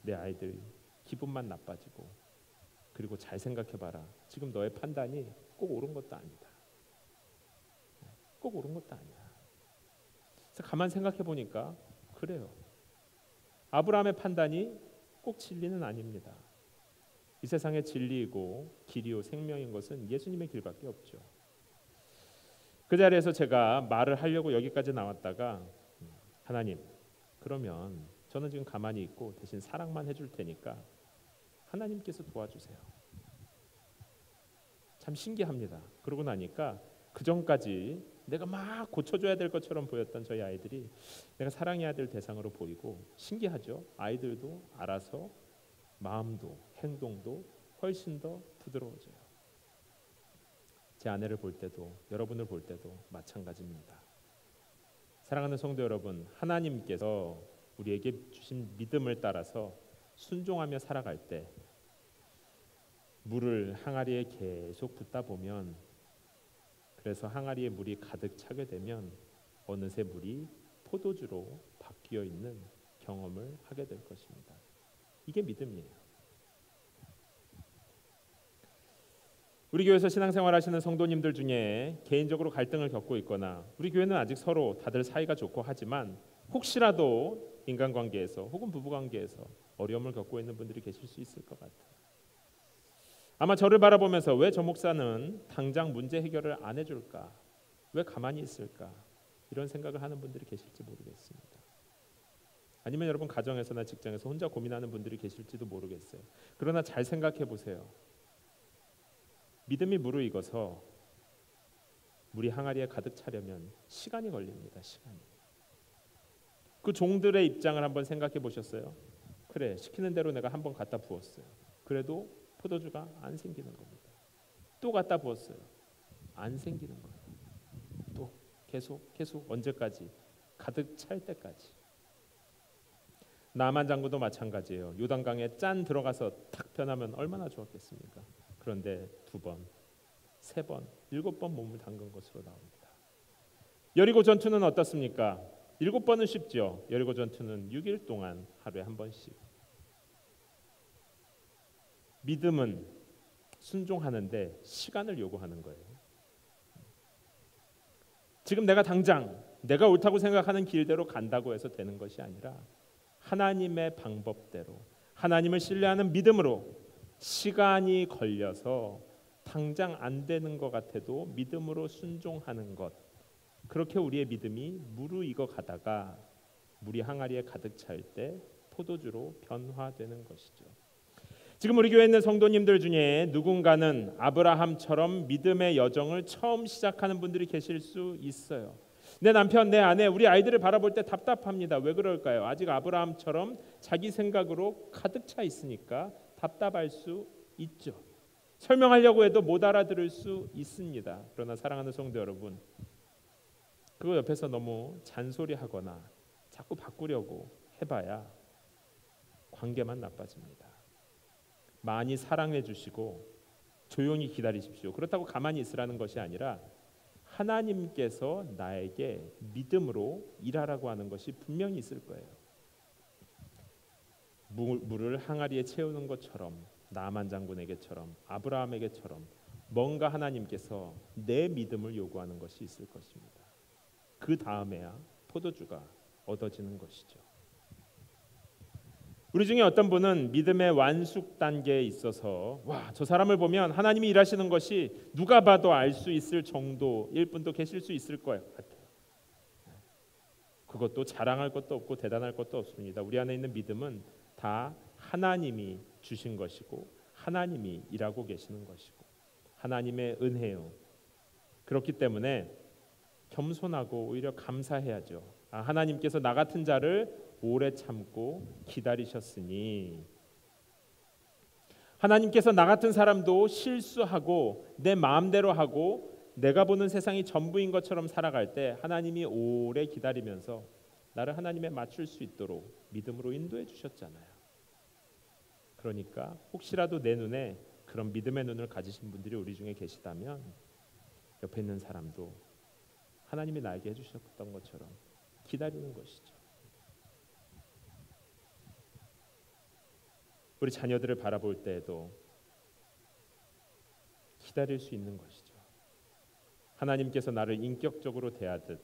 내 아이들 기분만 나빠지고, 그리고 잘 생각해봐라. 지금 너의 판단이 꼭 옳은 것도 아니다. 꼭 옳은 것도 아니야. 그래서 가만 생각해 보니까 그래요. 아브라함의 판단이 꼭 진리는 아닙니다. 이 세상의 진리이고 길이요 생명인 것은 예수님의 길밖에 없죠. 그 자리에서 제가 말을 하려고 여기까지 나왔다가 하나님, 그러면 저는 지금 가만히 있고 대신 사랑만 해줄 테니까 하나님께서 도와주세요. 참 신기합니다. 그러고 나니까 그 전까지 내가 막 고쳐줘야 될 것처럼 보였던 저희 아이들이 내가 사랑해야 될 대상으로 보이고, 신기하죠. 아이들도 알아서 마음도 행동도 훨씬 더 부드러워져요. 제 아내를 볼 때도, 여러분을 볼 때도 마찬가지입니다. 사랑하는 성도 여러분, 하나님께서 우리에게 주신 믿음을 따라서 순종하며 살아갈 때 물을 항아리에 계속 붓다 보면, 그래서 항아리에 물이 가득 차게 되면 어느새 물이 포도주로 바뀌어 있는 경험을 하게 될 것입니다. 이게 믿음이에요. 우리 교회에서 신앙생활 하시는 성도님들 중에 개인적으로 갈등을 겪고 있거나, 우리 교회는 아직 서로 다들 사이가 좋고 하지만 혹시라도 인간관계에서 혹은 부부관계에서 어려움을 겪고 있는 분들이 계실 수 있을 것 같아요. 아마 저를 바라보면서 왜 저 목사는 당장 문제 해결을 안 해줄까? 왜 가만히 있을까? 이런 생각을 하는 분들이 계실지 모르겠습니다. 아니면 여러분 가정에서나 직장에서 혼자 고민하는 분들이 계실지도 모르겠어요. 그러나 잘 생각해 보세요. 믿음이 무르익어서 물이 항아리에 가득 차려면 시간이 걸립니다. 시간이. 그 종들의 입장을 한번 생각해 보셨어요? 그래, 시키는 대로 내가 한번 갖다 부었어요. 그래도 포도주가 안 생기는 겁니다. 또 갖다 부었어요. 안 생기는 거예요. 또 계속 언제까지? 가득 찰 때까지. 나만 장군도 마찬가지예요. 요단강에 짠 들어가서 탁 변하면 얼마나 좋았겠습니까? 그런데 2번, 3번, 7번 몸을 담근 것으로 나옵니다. 여리고 전투는 어떻습니까? 7번은 쉽죠. 여리고 전투는 6일 동안 하루에 한 번씩. 믿음은 순종하는데 시간을 요구하는 거예요. 지금 내가 당장 내가 옳다고 생각하는 길대로 간다고 해서 되는 것이 아니라 하나님의 방법대로, 하나님을 신뢰하는 믿음으로, 시간이 걸려서 당장 안 되는 것 같아도 믿음으로 순종하는 것, 그렇게 우리의 믿음이 무르익어 가다가 물이 항아리에 가득 찰 때 포도주로 변화되는 것이죠. 지금 우리 교회에 있는 성도님들 중에 누군가는 아브라함처럼 믿음의 여정을 처음 시작하는 분들이 계실 수 있어요. 내 남편, 내 아내, 우리 아이들을 바라볼 때 답답합니다. 왜 그럴까요? 아직 아브라함처럼 자기 생각으로 가득 차 있으니까 답답할 수 있죠. 설명하려고 해도 못 알아들을 수 있습니다. 그러나 사랑하는 성도 여러분, 그거 옆에서 너무 잔소리하거나 자꾸 바꾸려고 해봐야 관계만 나빠집니다. 많이 사랑해 주시고 조용히 기다리십시오. 그렇다고 가만히 있으라는 것이 아니라 하나님께서 나에게 믿음으로 일하라고 하는 것이 분명히 있을 거예요. 물을 항아리에 채우는 것처럼, 나만 장군에게처럼, 아브라함에게처럼 뭔가 하나님께서 내 믿음을 요구하는 것이 있을 것입니다. 그 다음에야 포도주가 얻어지는 것이죠. 우리 중에 어떤 분은 믿음의 완숙 단계에 있어서 저 사람을 보면 하나님이 일하시는 것이 누가 봐도 알 수 있을 정도일 분도 계실 수 있을 것 같아요. 그것도 자랑할 것도 없고 대단할 것도 없습니다. 우리 안에 있는 믿음은 다 하나님이 주신 것이고 하나님이 일하고 계시는 것이고 하나님의 은혜요. 그렇기 때문에 겸손하고 오히려 감사해야죠. 하나님께서 나 같은 자를 오래 참고 기다리셨으니, 하나님께서 나 같은 사람도 실수하고 내 마음대로 하고 내가 보는 세상이 전부인 것처럼 살아갈 때 하나님이 오래 기다리면서 나를 하나님에 맞출 수 있도록 믿음으로 인도해 주셨잖아요. 그러니까 혹시라도 내 눈에 그런 믿음의 눈을 가지신 분들이 우리 중에 계시다면 옆에 있는 사람도 하나님이 나에게 해주셨던 것처럼 기다리는 것이죠. 우리 자녀들을 바라볼 때에도 기다릴 수 있는 것이죠. 하나님께서 나를 인격적으로 대하듯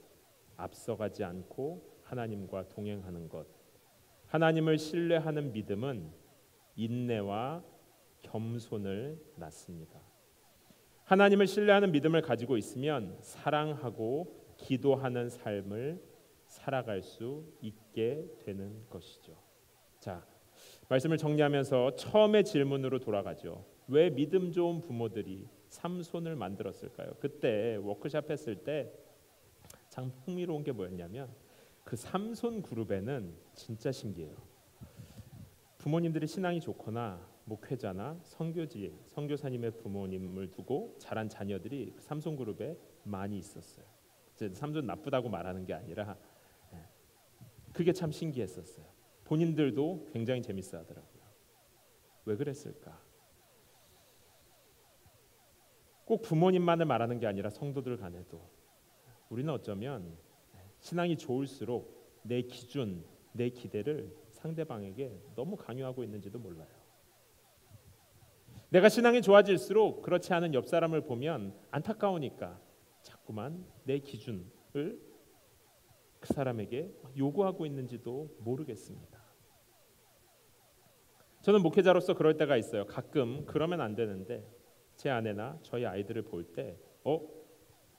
앞서가지 않고 하나님과 동행하는 것, 하나님을 신뢰하는 믿음은 인내와 겸손을 낳습니다. 하나님을 신뢰하는 믿음을 가지고 있으면 사랑하고 기도하는 삶을 살아갈 수 있게 되는 것이죠. 자, 말씀을 정리하면서 처음의 질문으로 돌아가죠. 왜 믿음 좋은 부모들이 삼손을 만들었을까요? 그때 워크숍 했을 때 참 흥미로운 게 뭐였냐면 그 삼손 그룹에는 진짜 신기해요. 부모님들이 신앙이 좋거나 목회자나 선교사님의 부모님을 두고 자란 자녀들이 그 삼손 그룹에 많이 있었어요. 삼손 나쁘다고 말하는 게 아니라 그게 참 신기했었어요. 본인들도 굉장히 재밌어하더라고요. 왜 그랬을까? 꼭 부모님만을 말하는 게 아니라 성도들 간에도 우리는 어쩌면 신앙이 좋을수록 내 기준, 내 기대를 상대방에게 너무 강요하고 있는지도 몰라요. 내가 신앙이 좋아질수록 그렇지 않은 옆 사람을 보면 안타까우니까 자꾸만 내 기준을 그 사람에게 요구하고 있는지도 모르겠습니다. 저는 목회자로서 그럴 때가 있어요. 가끔 그러면 안 되는데 제 아내나 저희 아이들을 볼 때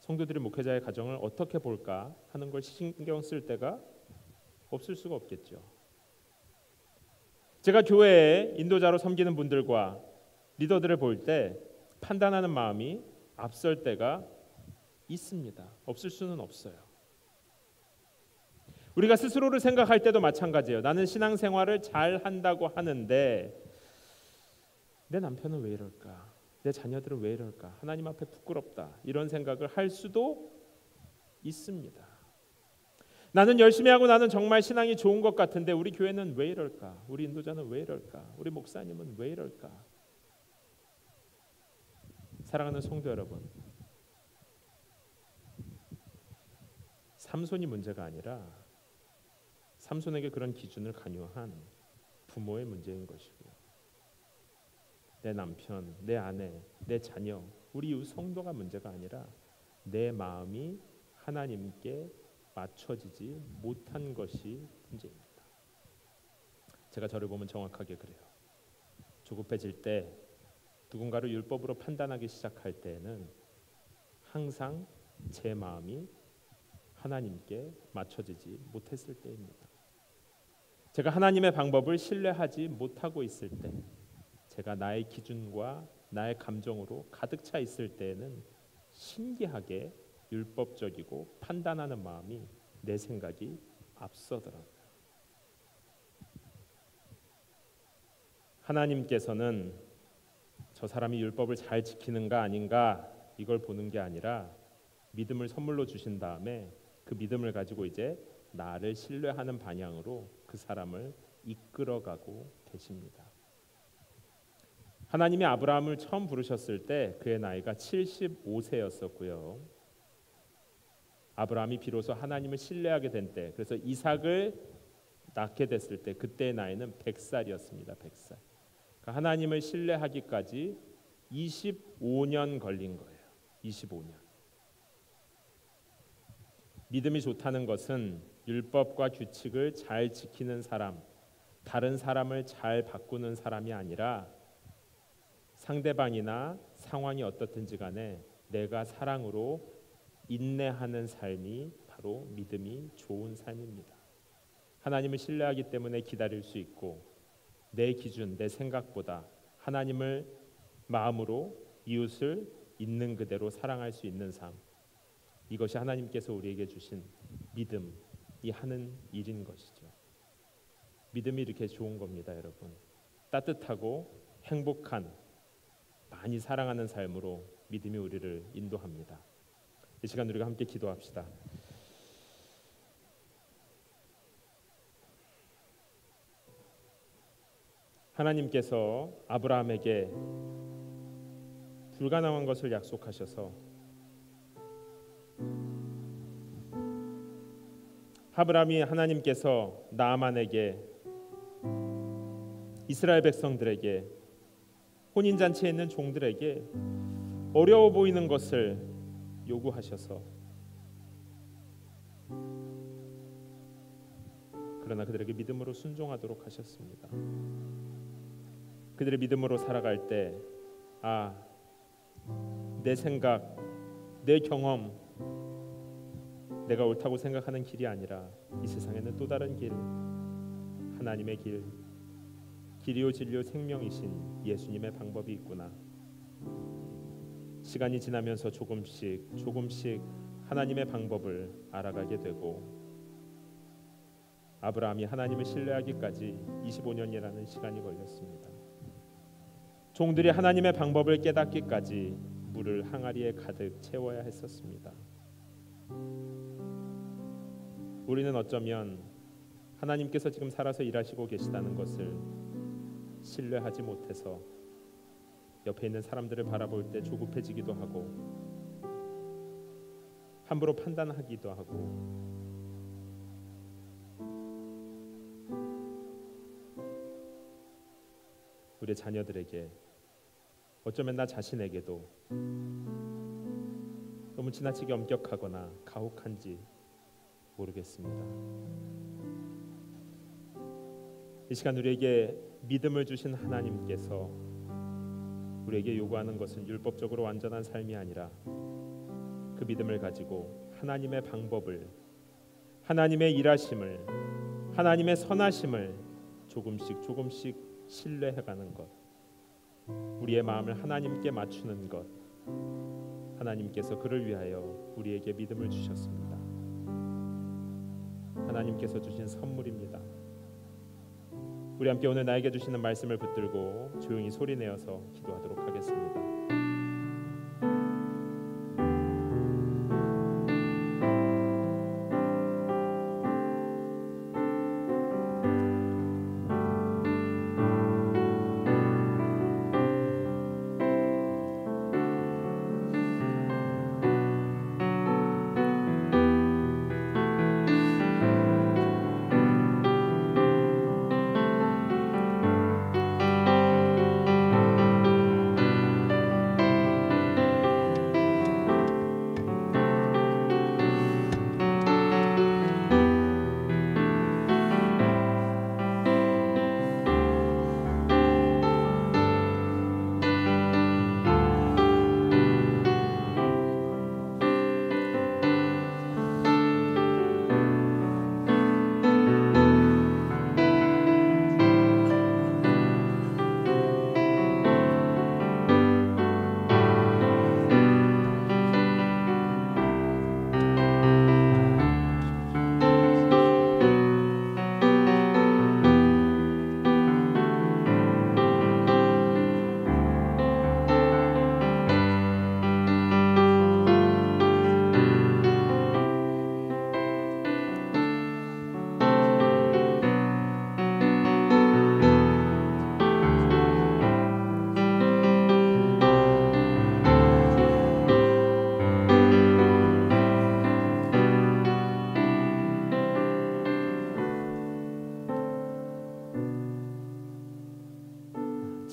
성도들이 목회자의 가정을 어떻게 볼까 하는 걸 신경 쓸 때가 없을 수가 없겠죠. 제가 교회에 인도자로 섬기는 분들과 리더들을 볼 때 판단하는 마음이 앞설 때가 있습니다. 없을 수는 없어요. 우리가 스스로를 생각할 때도 마찬가지예요. 나는 신앙생활을 잘 한다고 하는데 내 남편은 왜 이럴까? 내 자녀들은 왜 이럴까? 하나님 앞에 부끄럽다. 이런 생각을 할 수도 있습니다. 나는 열심히 하고 나는 정말 신앙이 좋은 것 같은데 우리 교회는 왜 이럴까? 우리 인도자는 왜 이럴까? 우리 목사님은 왜 이럴까? 사랑하는 성도 여러분, 삼손이 문제가 아니라 삼손에게 그런 기준을 강요한 부모의 문제인 것이고요. 내 남편, 내 아내, 내 자녀, 우리 이웃 성도가 문제가 아니라 내 마음이 하나님께 맞춰지지 못한 것이 문제입니다. 제가 저를 보면 정확하게 그래요. 조급해질 때 누군가를 율법으로 판단하기 시작할 때에는 항상 제 마음이 하나님께 맞춰지지 못했을 때입니다. 제가 하나님의 방법을 신뢰하지 못하고 있을 때, 제가 나의 기준과 나의 감정으로 가득 차 있을 때에는 신기하게 율법적이고 판단하는 마음이 내 생각이 앞서더라고요. 하나님께서는 저 사람이 율법을 잘 지키는가 아닌가 이걸 보는 게 아니라 믿음을 선물로 주신 다음에 그 믿음을 가지고 이제 나를 신뢰하는 방향으로 그 사람을 이끌어가고 계십니다. 하나님이 아브라함을 처음 부르셨을 때 그의 나이가 75세였었고요. 아브라함이 비로소 하나님을 신뢰하게 된 때, 그래서 이삭을 낳게 됐을 때 그때의 나이는 100살이었습니다. 100살. 그러니까 하나님을 신뢰하기까지 25년 걸린 거예요. 25년. 믿음이 좋다는 것은 율법과 규칙을 잘 지키는 사람, 다른 사람을 잘 바꾸는 사람이 아니라 상대방이나 상황이 어떻든지 간에 내가 사랑으로 인내하는 삶이 바로 믿음이 좋은 삶입니다. 하나님을 신뢰하기 때문에 기다릴 수 있고 내 기준, 내 생각보다 하나님을 마음으로 이웃을 있는 그대로 사랑할 수 있는 삶, 이것이 하나님께서 우리에게 주신 믿음이 하는 일인 것이죠. 믿음이 이렇게 좋은 겁니다, 여러분. 따뜻하고 행복한, 많이 사랑하는 삶으로 믿음이 우리를 인도합니다. 이 시간 우리가 함께 기도합시다. 하나님께서 아브라함에게 불가능한 것을 약속하셔서 아브라함이 하나님께서 나아만에게, 이스라엘 백성들에게, 혼인잔치에 있는 종들에게 어려워 보이는 것을 요구하셔서 그러나 그들에게 믿음으로 순종하도록 하셨습니다. 그들의 믿음으로 살아갈 때 내 생각, 내 경험, 내가 옳다고 생각하는 길이 아니라 이 세상에는 또 다른 길, 하나님의 길, 길이요 진리요 생명이신 예수님의 방법이 있구나. 시간이 지나면서 조금씩 하나님의 방법을 알아가게 되고 아브라함이 하나님을 신뢰하기까지 25년이라는 시간이 걸렸습니다. 종들이 하나님의 방법을 깨닫기까지 물을 항아리에 가득 채워야 했었습니다. 우리는 어쩌면 하나님께서 지금 살아서 일하시고 계시다는 것을 신뢰하지 못해서 옆에 있는 사람들을 바라볼 때 조급해지기도 하고 함부로 판단하기도 하고 우리 자녀들에게, 어쩌면 나 자신에게도 너무 지나치게 엄격하거나 가혹한지 모르겠습니다. 이 시간 우리에게 믿음을 주신 하나님께서 우리에게 요구하는 것은 율법적으로 완전한 삶이 아니라 그 믿음을 가지고 하나님의 방법을, 하나님의 일하심을, 하나님의 선하심을 조금씩 신뢰해가는 것, 우리의 마음을 하나님께 맞추는 것, 하나님께서 그를 위하여 우리에게 믿음을 주셨습니다. 하나님께서 주신 선물입니다. 우리 함께 오늘 나에게 주시는 말씀을 붙들고 조용히 소리내어서 기도하도록 하겠습니다.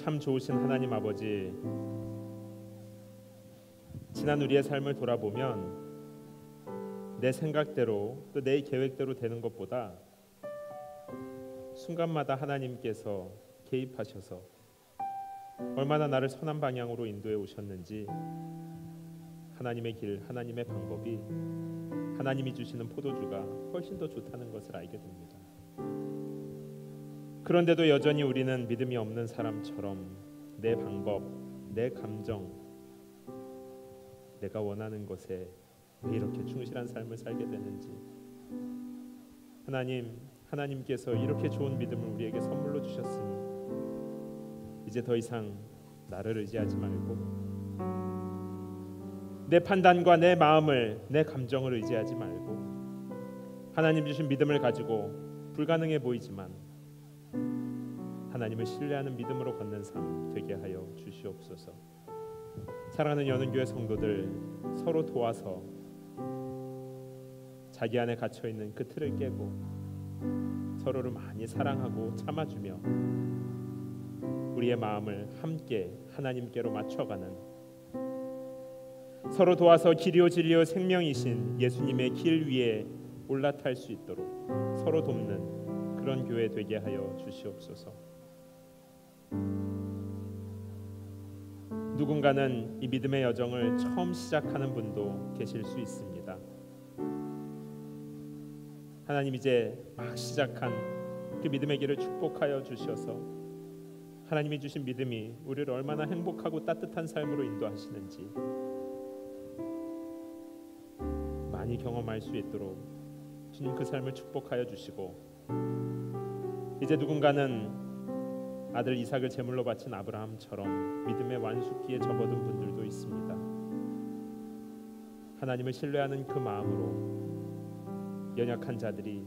참 좋으신 하나님 아버지, 지난 우리의 삶을 돌아보면 내 생각대로 또 내 계획대로 되는 것보다 순간마다 하나님께서 개입하셔서 얼마나 나를 선한 방향으로 인도해 오셨는지 하나님의 길, 하나님의 방법이 하나님이 주시는 포도주가 훨씬 더 좋다는 것을 알게 됩니다. 그런데도 여전히 우리는 믿음이 없는 사람처럼 내 방법, 내 감정, 내가 원하는 것에 왜 이렇게 충실한 삶을 살게 되는지 하나님께서 이렇게 좋은 믿음을 우리에게 선물로 주셨으니 이제 더 이상 나를 의지하지 말고 내 판단과 내 마음을, 내 감정을 의지하지 말고 하나님 주신 믿음을 가지고 불가능해 보이지만 하나님을 신뢰하는 믿음으로 걷는 삶 되게 하여 주시옵소서. 사랑하는 연은교회 성도들, 서로 도와서 자기 안에 갇혀있는 그 틀을 깨고 서로를 많이 사랑하고 참아주며 우리의 마음을 함께 하나님께로 맞춰가는, 서로 도와서 길이요 진리요 생명이신 예수님의 길 위에 올라탈 수 있도록 서로 돕는 그런 교회 되게 하여 주시옵소서. 누군가는 이 믿음의 여정을 처음 시작하는 분도 계실 수 있습니다. 하나님 이제 막 시작한 그 믿음의 길을 축복하여 주셔서 하나님이 주신 믿음이 우리를 얼마나 행복하고 따뜻한 삶으로 인도하시는지 많이 경험할 수 있도록 주님 그 삶을 축복하여 주시고, 이제 누군가는 아들 이삭을 제물로 바친 아브라함처럼 믿음의 완숙기에 접어든 분들도 있습니다. 하나님을 신뢰하는 그 마음으로 연약한 자들이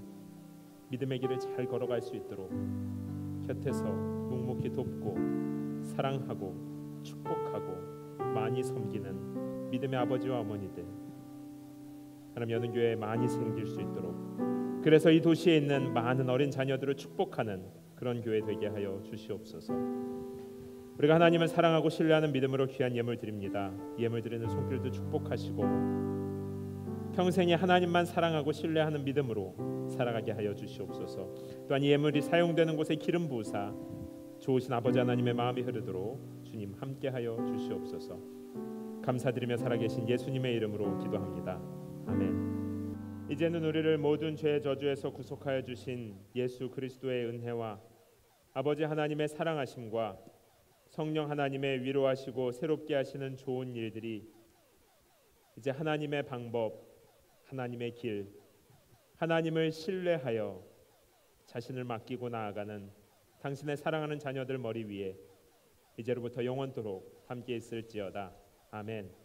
믿음의 길을 잘 걸어갈 수 있도록 곁에서 묵묵히 돕고 사랑하고 축복하고 많이 섬기는 믿음의 아버지와 어머니들 하나님 연은교회에 많이 생길 수 있도록, 그래서 이 도시에 있는 많은 어린 자녀들을 축복하는 그런 교회 되게 하여 주시옵소서. 우리가 하나님을 사랑하고 신뢰하는 믿음으로 귀한 예물 드립니다. 예물 드리는 손길도 축복하시고 평생에 하나님만 사랑하고 신뢰하는 믿음으로 살아가게 하여 주시옵소서. 또한 이 예물이 사용되는 곳에 기름 부으사 좋으신 아버지 하나님의 마음이 흐르도록 주님 함께하여 주시옵소서. 감사드리며 살아계신 예수님의 이름으로 기도합니다. 아멘. 이제는 우리를 모든 죄의 저주에서 구속하여 주신 예수 그리스도의 은혜와 아버지 하나님의 사랑하심과 성령 하나님의 위로하시고 새롭게 하시는 좋은 일들이 이제 하나님의 방법, 하나님의 길, 하나님을 신뢰하여 자신을 맡기고 나아가는 당신의 사랑하는 자녀들 머리 위에 이제로부터 영원토록 함께 있을지어다. 아멘.